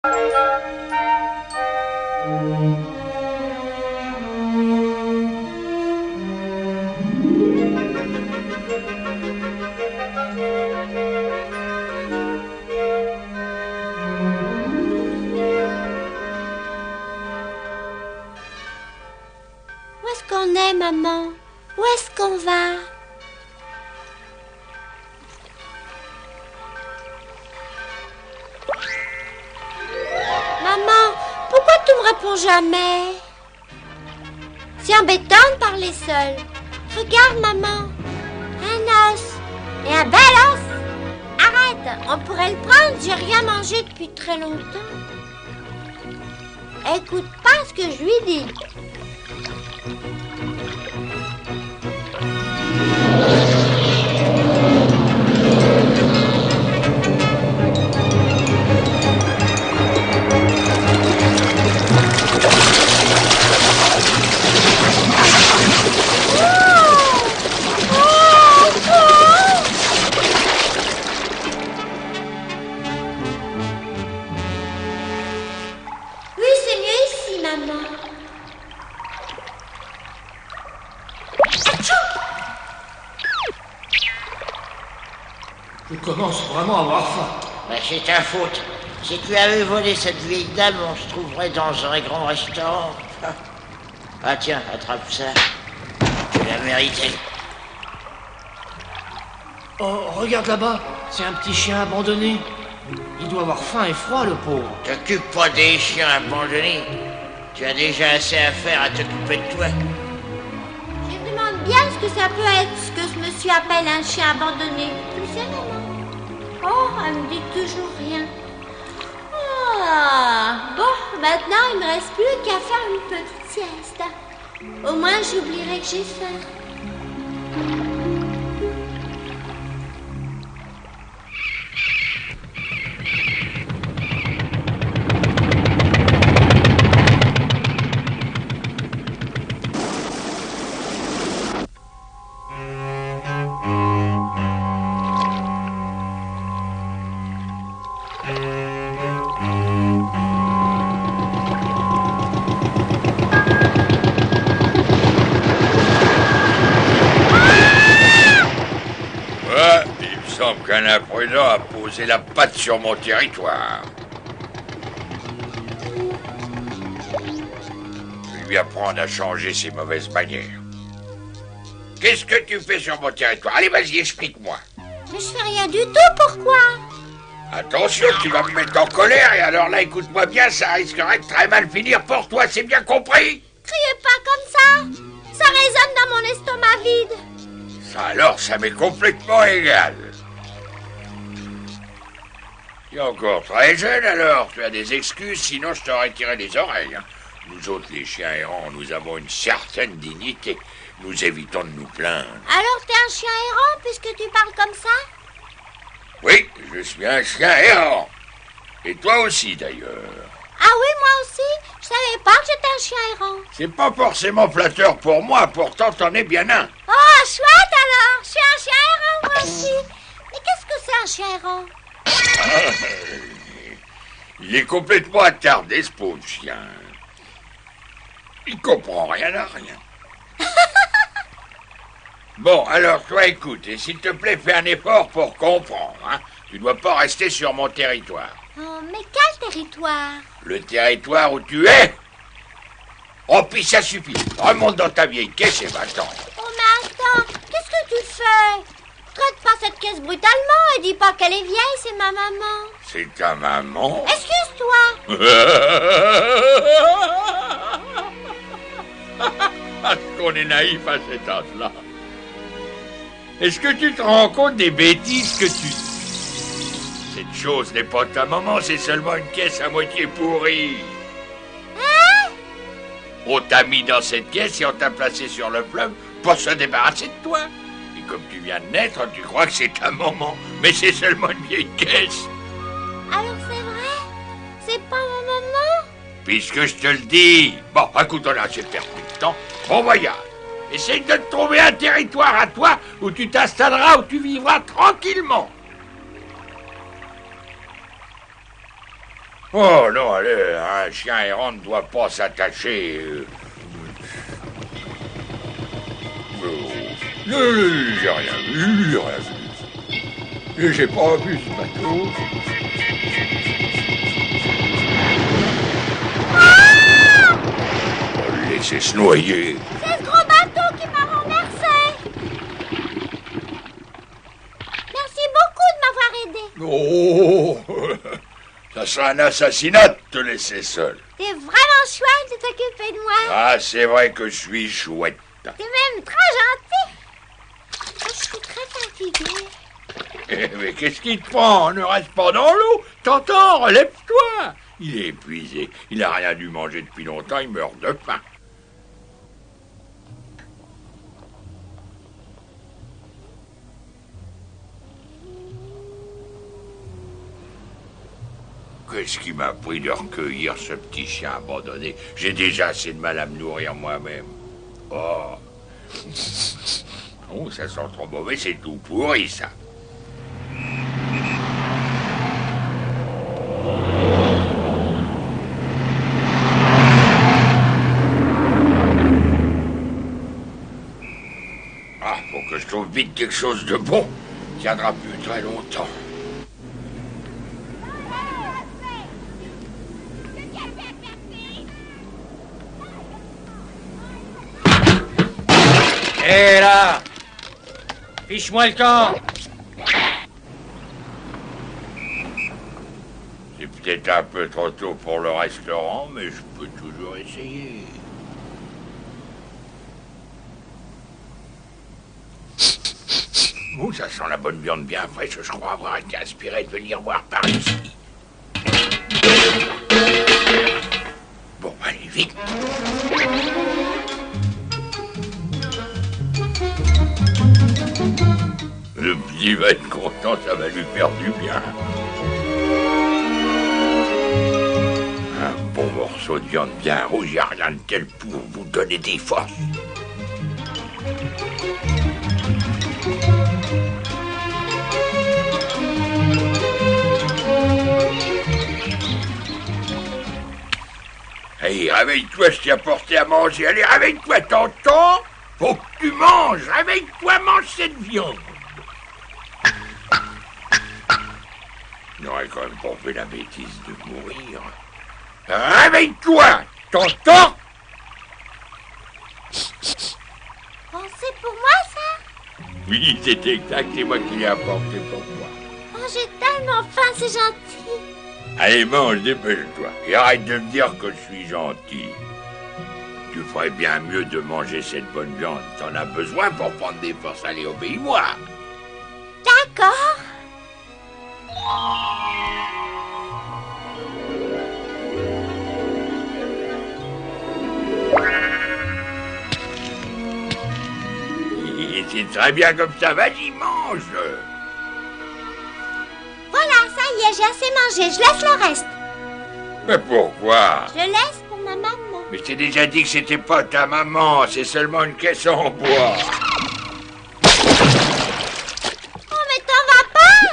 Où est-ce qu'on est, maman? Où est-ce qu'on va? Maman, pourquoi tu me réponds jamais? C'est embêtant de parler seul. Regarde, maman. Un os. Et un bel os. Arrête, on pourrait le prendre. J'ai rien mangé depuis très longtemps. Écoute pas ce que je lui dis. Je commence vraiment à avoir faim. Bah, c'est ta faute. Si tu avais volé cette vieille dame, on se trouverait dans un grand restaurant. Ah tiens, attrape ça. Tu l'as mérité. Oh, regarde là-bas, c'est un petit chien abandonné. Il doit avoir faim et froid, le pauvre. T'occupe pas des chiens abandonnés. Tu as déjà assez à faire à t'occuper de toi. Je me demande bien ce que ça peut être, ce que ce monsieur appelle un chien abandonné. Tu sais, maman? Oh, elle me dit toujours rien. Ah, bon, maintenant, il me reste plus qu'à faire une petite sieste. Au moins, j'oublierai que j'ai faim. Qu'un imprudent a posé la patte sur mon territoire. Je vais lui apprendre à changer ses mauvaises manières. Qu'est-ce que tu fais sur mon territoire? Allez, vas-y, explique-moi. Mais je fais rien du tout, pourquoi? Attention, tu vas me mettre en colère, et alors là, écoute-moi bien, ça risquerait de très mal finir pour toi, c'est bien compris? Criez pas comme ça. Ça résonne dans mon estomac vide. Ça alors, ça m'est complètement égal. Tu es encore très jeune alors, tu as des excuses, sinon je t'aurais tiré les oreilles. Nous autres, les chiens errants, nous avons une certaine dignité. Nous évitons de nous plaindre. Alors t'es un chien errant puisque tu parles comme ça? Oui, je suis un chien errant. Et toi aussi d'ailleurs. Ah oui, moi aussi? Je savais pas que j'étais un chien errant. C'est pas forcément flatteur pour moi, pourtant t'en es bien un. Oh, chouette alors! Je suis un chien errant, moi aussi. Mais qu'est-ce que c'est un chien errant? Il est complètement attardé, ce pauvre chien. Il comprend rien à rien. Bon, alors, toi, écoute, et s'il te plaît, fais un effort pour comprendre, hein. Tu dois pas rester sur mon territoire. Oh, mais quel territoire? Le territoire où tu es? Oh, puis ça suffit. Remonte dans ta vieille caisse et va-t'en. Oh, mais attends, qu'est-ce que tu fais? Traite pas cette caisse brutalement et dis pas qu'elle est vieille, c'est ma maman. C'est ta maman? Excuse-toi. Parce qu'on est naïf à cet âge-là. Est-ce que tu te rends compte des bêtises que tu... Cette chose n'est pas ta maman, c'est seulement une caisse à moitié pourrie. Hein? On t'a mis dans cette caisse et on t'a placé sur le fleuve pour se débarrasser de toi. Et comme tu viens de naître, tu crois que c'est ta maman, mais c'est seulement une vieille caisse. Alors c'est vrai? C'est pas ma maman? Puisque je te le dis. Bon, écoute, on a assez perdu de temps. Bon voyage. Essaye de te trouver un territoire à toi où tu t'installeras, où tu vivras tranquillement. Oh non, allez, un chien errant ne doit pas s'attacher. J'ai rien vu, j'ai rien vu. Et j'ai pas vu ce bateau. On va le laisser se noyer. C'est ce gros bateau qui m'a renversé. Merci beaucoup de m'avoir aidé. Oh, ça serait un assassinat de te laisser seul. T'es vraiment chouette de t'occuper de moi. Ah, c'est vrai que je suis chouette. T'es même trop gentil. Je suis très fatiguée. Mais qu'est-ce qui te prend? Ne reste pas dans l'eau. T'entends? Relève-toi. Il est épuisé. Il n'a rien dû manger depuis longtemps. Il meurt de faim. Qu'est-ce qui m'a pris de recueillir ce petit chien abandonné? J'ai déjà assez de mal à me nourrir moi-même. Oh. Oh, ça sent trop mauvais, c'est tout pourri, ça. Ah, faut que je trouve vite quelque chose de bon. Ça tiendra plus très longtemps. Hé là! Fiche-moi le camp! C'est peut-être un peu trop tôt pour le restaurant, mais je peux toujours essayer. Oh, ça sent la bonne viande bien fraîche. Je crois avoir été inspiré de venir voir par ici. Bon, allez, vite. Le petit va être content, ça va lui faire du bien. Un bon morceau de viande bien rouge, il n'y a rien de tel pour vous donner des forces. Hey, réveille-toi, je t'ai apporté à manger. Allez, réveille-toi, t'entends? Faut que tu manges. Réveille-toi, mange cette viande. Il n'aurait quand même pas fait la bêtise de mourir. Réveille-toi, t'entends? Oh, c'est pour moi, ça? Oui, c'est exact, c'est moi qui l'ai apporté pour toi. Oh, j'ai tellement faim, c'est gentil. Allez, mange, dépêche-toi. Et arrête de me dire que je suis gentil. Tu ferais bien mieux de manger cette bonne viande. T'en as besoin pour prendre des forces. Allez, obéis-moi. D'accord. Et c'est très bien comme ça. Vas-y, mange. Voilà, ça y est, j'ai assez mangé. Je laisse le reste. Mais pourquoi? Je le laisse pour ma maman. Mais je t'ai déjà dit que c'était pas ta maman. C'est seulement une caisse en bois. Oh, mais t'en vas pas?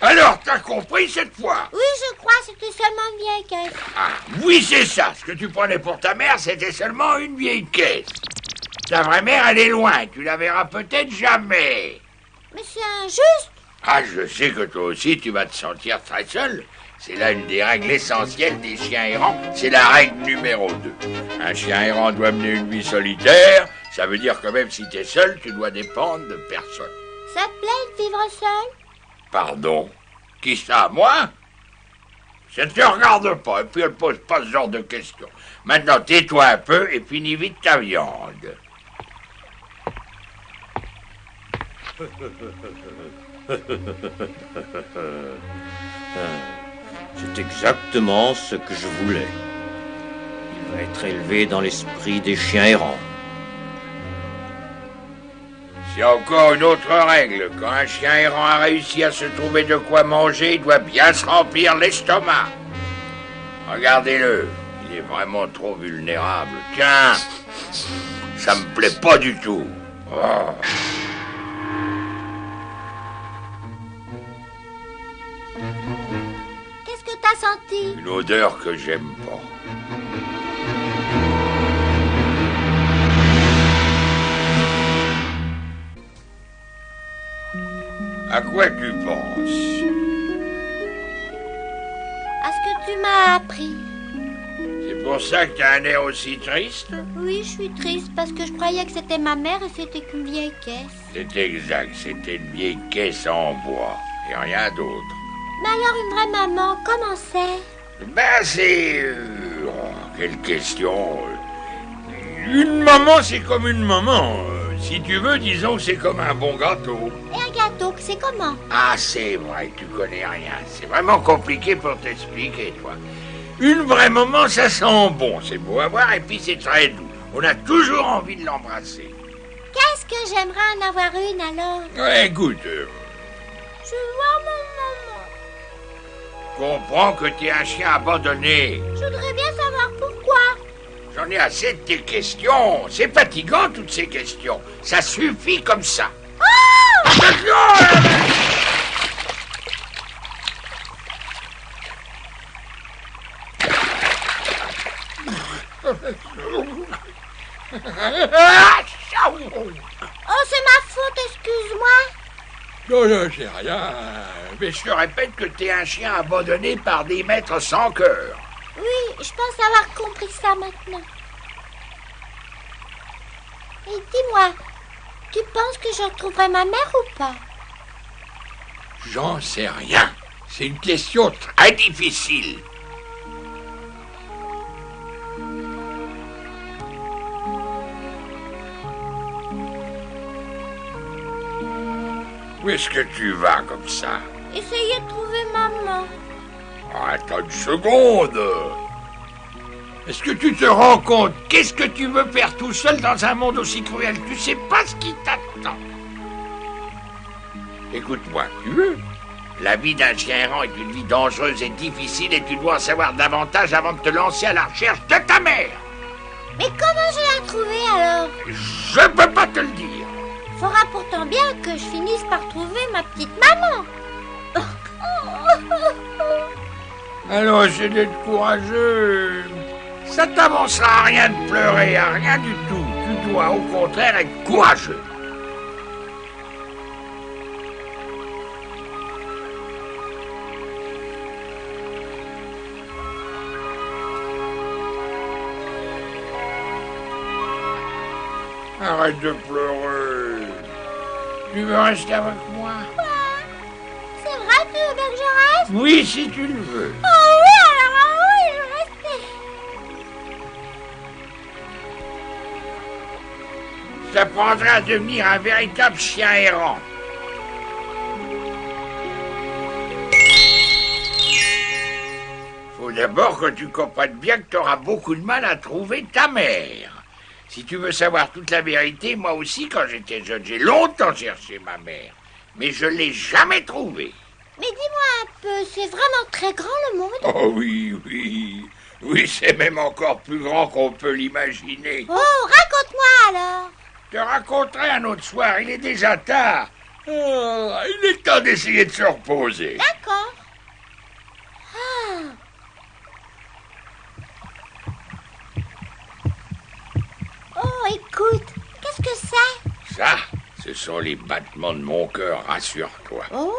Alors, t'as compris cette fois? Oui, je crois, c'était seulement une vieille caisse. Ah, oui, c'est ça. Ce que tu prenais pour ta mère, c'était seulement une vieille caisse. Ta vraie mère, elle est loin. Tu la verras peut-être jamais. Mais c'est injuste. Ah, je sais que toi aussi, tu vas te sentir très seul. C'est là une des règles essentielles des chiens errants. C'est la règle numéro 2. Un chien errant doit mener une vie solitaire. Ça veut dire que même si t'es seul, tu dois dépendre de personne. Ça te plaît de vivre seul? Pardon? Qui ça, moi? Ça ne te regarde pas, et puis elle pose pas ce genre de questions. Maintenant, tais-toi un peu et finis vite ta viande. C'est exactement ce que je voulais. Il va être élevé dans l'esprit des chiens errants. C'est encore une autre règle. Quand un chien errant a réussi à se trouver de quoi manger, il doit bien se remplir l'estomac. Regardez-le. Il est vraiment trop vulnérable. Tiens, ça me plaît pas du tout. Oh. t'as senti? Une odeur que j'aime pas. À quoi tu penses? À ce que tu m'as appris. C'est pour ça que t'as un air aussi triste? Oui, je suis triste parce que je croyais que c'était ma mère et c'était qu'une vieille caisse. C'est exact, c'était une vieille caisse en bois et rien d'autre. Mais alors une vraie maman, comment c'est? Ben c'est... quelle question. Une maman, c'est comme une maman. Si tu veux, disons que c'est comme un bon gâteau. Et un gâteau, c'est comment? Ah, c'est vrai, tu connais rien. C'est vraiment compliqué pour t'expliquer, toi. Une vraie maman, ça sent bon. C'est beau à voir et puis c'est très doux. On a toujours envie de l'embrasser. Qu'est-ce que j'aimerais en avoir une alors? Ouais, écoute, Je veux voir mon maman. comprends que t'es un chien abandonné. Je voudrais bien savoir pourquoi. J'en ai assez de tes questions. C'est fatigant, toutes ces questions. Ça suffit comme ça. Oh! Attention! Oh, c'est ma faute, excuse-moi. Non, c'est rien. Mais je te répète que t'es un chien abandonné par des maîtres sans cœur. Oui, je pense avoir compris ça maintenant. Et dis-moi, tu penses que je retrouverai ma mère ou pas? J'en sais rien. C'est une question très difficile. Où est-ce que tu vas comme ça? Essayez de trouver maman. Attends une seconde. Est-ce que tu te rends compte? Qu'est-ce que tu veux faire tout seul dans un monde aussi cruel? Tu sais pas ce qui t'attend. Écoute-moi, tu veux? La vie d'un chien errant est une vie dangereuse et difficile et tu dois en savoir davantage avant de te lancer à la recherche de ta mère. Mais comment je vais la trouver alors? Je peux pas te le dire. Faudra pourtant bien que je finisse par trouver ma petite maman. Alors, essaie d'être courageux. Ça t'avancera à rien de pleurer, à rien du tout. Tu dois au contraire être courageux. Arrête de pleurer. Tu veux rester avec moi? C'est vrai, tu veux bien que je reste? Oui, si tu le veux. Oh oui, alors oui, je vais rester. Ça t'apprendra à devenir un véritable chien errant. Faut d'abord que tu comprennes bien que tu auras beaucoup de mal à trouver ta mère. Si tu veux savoir toute la vérité, moi aussi, quand j'étais jeune, j'ai longtemps cherché ma mère. Mais je l'ai jamais trouvée. Mais dis-moi un peu, c'est vraiment très grand le monde? Oh oui, oui. Oui, c'est même encore plus grand qu'on peut l'imaginer. Oh, raconte-moi alors. Je te raconterai un autre soir, il est déjà tard. Ah, il est temps d'essayer de se reposer. D'accord. Ah. Oh, écoute, qu'est-ce que c'est? Ça, ce sont les battements de mon cœur, rassure-toi. Oh.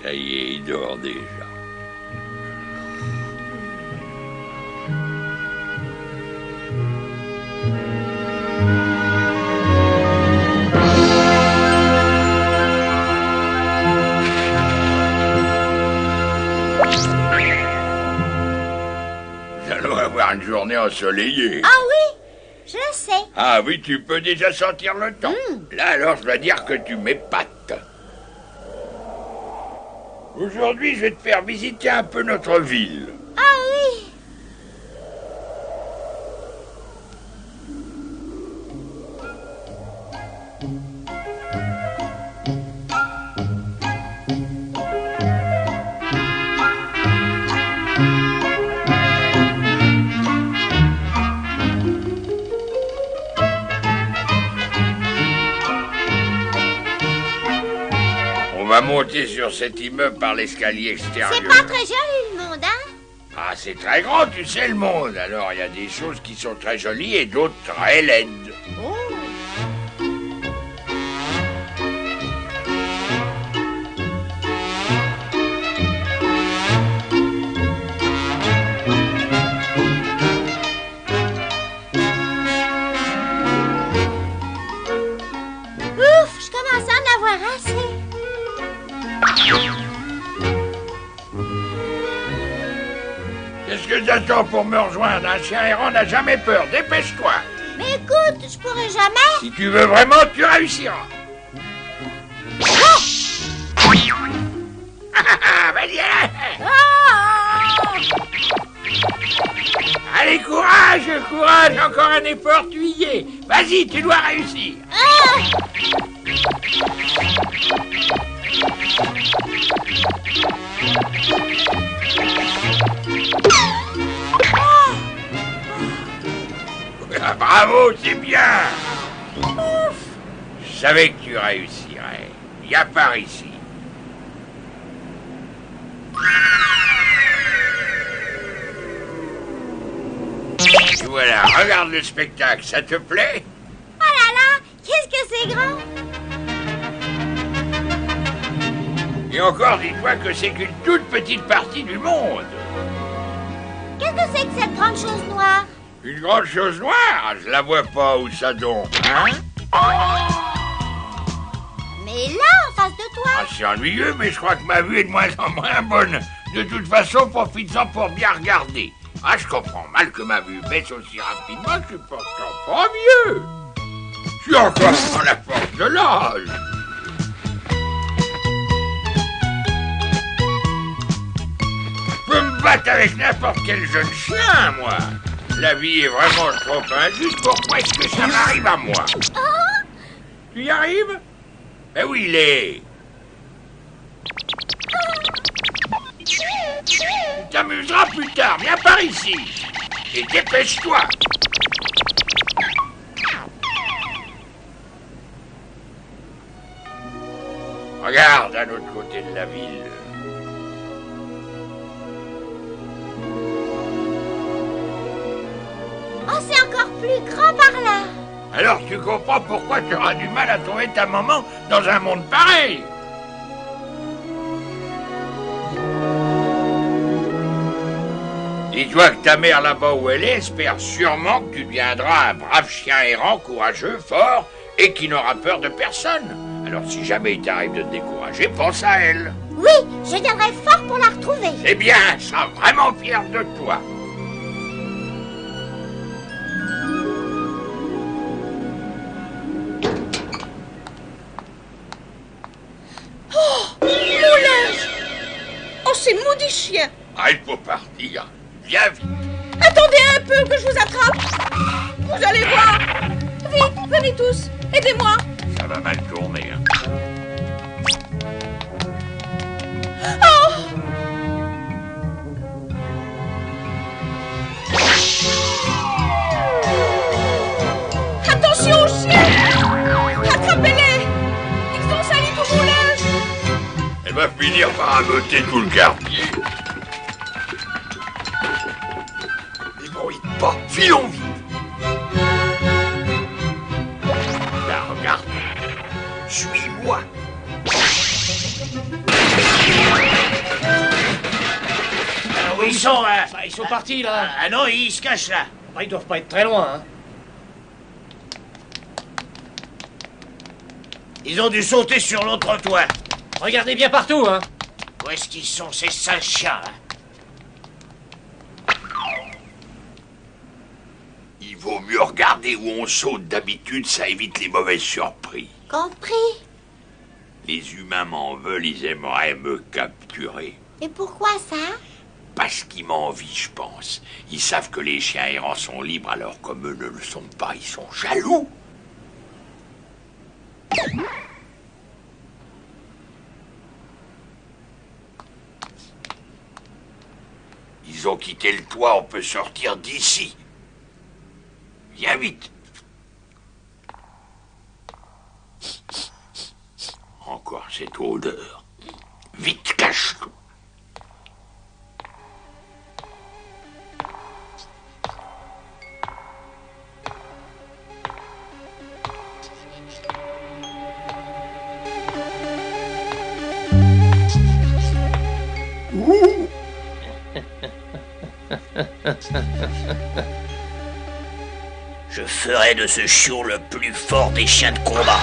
Ça y est, il dort déjà. Nous allons avoir une journée ensoleillée. Ah oui, je le sais. Ah oui, tu peux déjà sentir le temps. Là, alors, je dois dire que tu m'épates. Aujourd'hui, je vais te faire visiter un peu notre ville. Ah oui. va monter sur cet immeuble par l'escalier extérieur. C'est pas très joli le monde, hein? Ah, c'est très grand, tu sais, le monde. Alors, il y a des choses qui sont très jolies et d'autres très laides. Oh. Ouf, je commence à en avoir assez. Qu'est-ce que t'attends pour me rejoindre? Un chien errant n'a jamais peur. Dépêche-toi. Mais écoute, je pourrais jamais. Si tu veux vraiment, tu réussiras. Vas-y, allez. Allez, courage, courage. Encore un effort, tu y es. Vas-y, tu dois réussir. Ah, bravo, c'est bien. Je savais que tu réussirais. Viens par ici. Et voilà, regarde le spectacle, ça te plaît? Oh là là, qu'est-ce que c'est grand! Et encore, dis-toi que c'est qu'une toute petite partie du monde. Qu'est-ce que c'est que cette grande chose noire? Une grande chose noire? Je la vois pas, où ça donc, hein? Mais là, en face de toi! Ah, c'est ennuyeux, mais je crois que ma vue est de moins en moins bonne. De toute façon, profite-en pour bien regarder. Ah, je comprends mal que ma vue baisse aussi rapidement, je suis pourtant pas vieux. Je suis encore dans la force de l'âge. Je peux me battre avec n'importe quel jeune chien, moi. La vie est vraiment trop injuste, pourquoi est-ce que ça m'arrive à moi? Tu y arrives? Ben oui, il est. Tu t'amuseras plus tard, viens par ici. Et dépêche-toi. Regarde à l'autre côté de la ville. Oh, c'est encore plus grand par là! Alors tu comprends pourquoi tu auras du mal à trouver ta maman dans un monde pareil. Dis-toi que ta mère là-bas où elle est espère sûrement que tu deviendras un brave chien errant, courageux, fort et qui n'aura peur de personne. Alors si jamais il t'arrive de te décourager, pense à elle. Oui, je viendrai fort pour la retrouver. C'est bien, je serai vraiment fier de toi. Mon linge! Oh, ces maudits chiens! Ah, il faut partir. Viens vite. Attendez un peu que je vous attrape! Vous allez voir! Vite, venez tous! Aidez-moi! Ça va mal tourner, hein. Oh! Attention aux chiens! Attrapez-les! Ils ont sali tout mon linge! Elle va finir par ameuter tout le quartier. Débrouille pas, filons vite. Là, regarde. Suis-moi. Alors, où ils sont, hein? Bah, ils sont partis, là. Ah non, ils se cachent là. Bah, ils doivent pas être très loin, hein. Ils ont dû sauter sur l'autre toit. Regardez bien partout, hein. Où est-ce qu'ils sont, ces sales chiens, hein? Il vaut mieux regarder où on saute d'habitude, ça évite les mauvaises surprises. Compris. Les humains m'en veulent, ils aimeraient me capturer. Et pourquoi ça? Parce qu'ils m'envient, je pense. Ils savent que les chiens errants sont libres, alors comme eux ne le sont pas, ils sont jaloux. Ils ont quitté le toit, on peut sortir d'ici. Viens vite. Encore cette odeur. Vite, cache-toi. Je ferai de ce chiot le plus fort des chiens de combat.